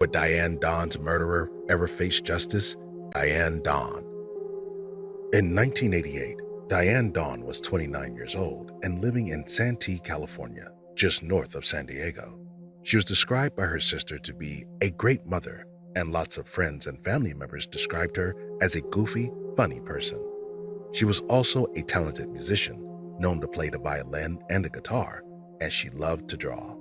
Would Diane Daun's murderer ever face justice? Diane Daun. In 1988, Diane Daun was 29 years old and living in Santee, California, just north of San Diego. She was described by her sister to be a great mother, and lots of friends and family members described her as a goofy, funny person. She was also a talented musician, known to play the violin and the guitar, and she loved to draw.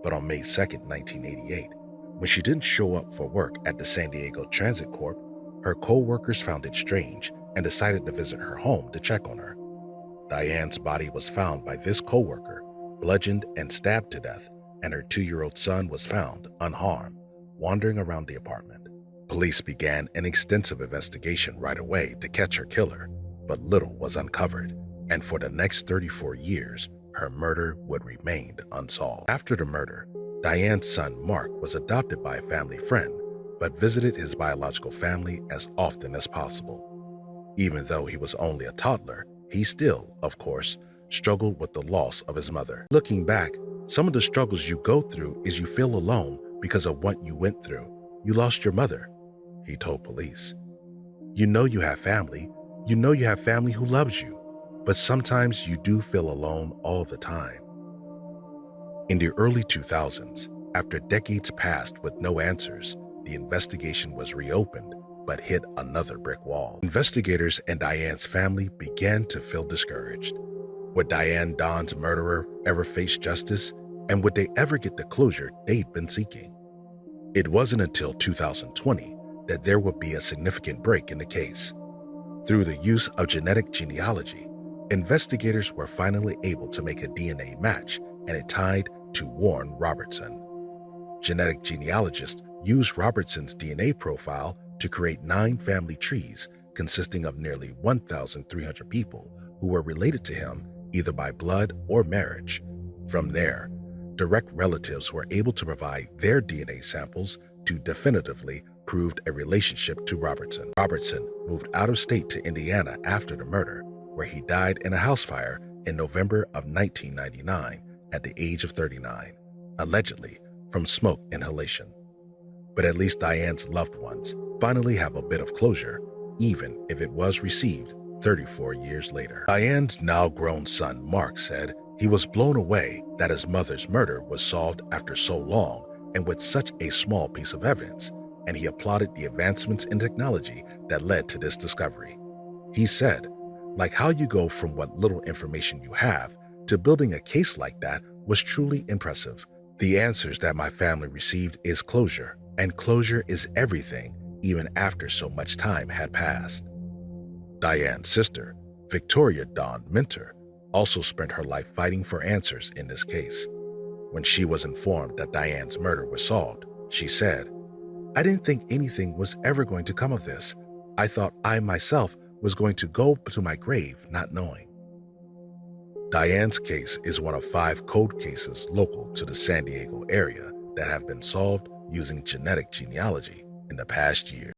But on May 2, 1988, when she didn't show up for work at the San Diego Transit Corp, her co-workers found it strange and decided to visit her home to check on her. Diane's body was found by this co-worker, bludgeoned and stabbed to death, and her 2-year-old son was found unharmed, wandering around the apartment. Police began an extensive investigation right away to catch her killer, but little was uncovered, and for the next 34 years, her murder would remain unsolved. After the murder, Diane's son Mark was adopted by a family friend, but visited his biological family as often as possible. Even though he was only a toddler, he still, of course, struggled with the loss of his mother. Looking back, some of the struggles you go through is you feel alone because of what you went through. You lost your mother, he told police. You know you have family. You know you have family who loves you, but sometimes you do feel alone all the time. In the early 2000s, after decades passed with no answers, the investigation was reopened but hit another brick wall. Investigators and Diane's family began to feel discouraged. Would Diane Daun's murderer ever face justice, and would they ever get the closure they'd been seeking? It wasn't until 2020 that there would be a significant break in the case. Through the use of genetic genealogy, investigators were finally able to make a DNA match, and it tied to Warren Robertson. Genetic genealogists used Robertson's DNA profile to create 9 family trees consisting of nearly 1,300 people who were related to him either by blood or marriage. From there, direct relatives were able to provide their DNA samples to definitively prove a relationship to Robertson. Robertson moved out of state to Indiana after the murder, where he died in a house fire in November of 1999 at the age of 39, allegedly from smoke inhalation. But at least Diane's loved ones finally have a bit of closure, even if it was received 34 years later. Diane's now grown son, Mark, said he was blown away that his mother's murder was solved after so long and with such a small piece of evidence, and he applauded the advancements in technology that led to this discovery. He said, like how you go from what little information you have to building a case like that was truly impressive. The answers that my family received is closure, and closure is everything, even after so much time had passed. Diane's sister, Victoria Daun Minter, also spent her life fighting for answers in this case. When she was informed that Diane's murder was solved, she said, "I didn't think anything was ever going to come of this. I thought I myself was going to go to my grave not knowing." Diane's case is one of 5 cold cases local to the San Diego area that have been solved using genetic genealogy in the past year.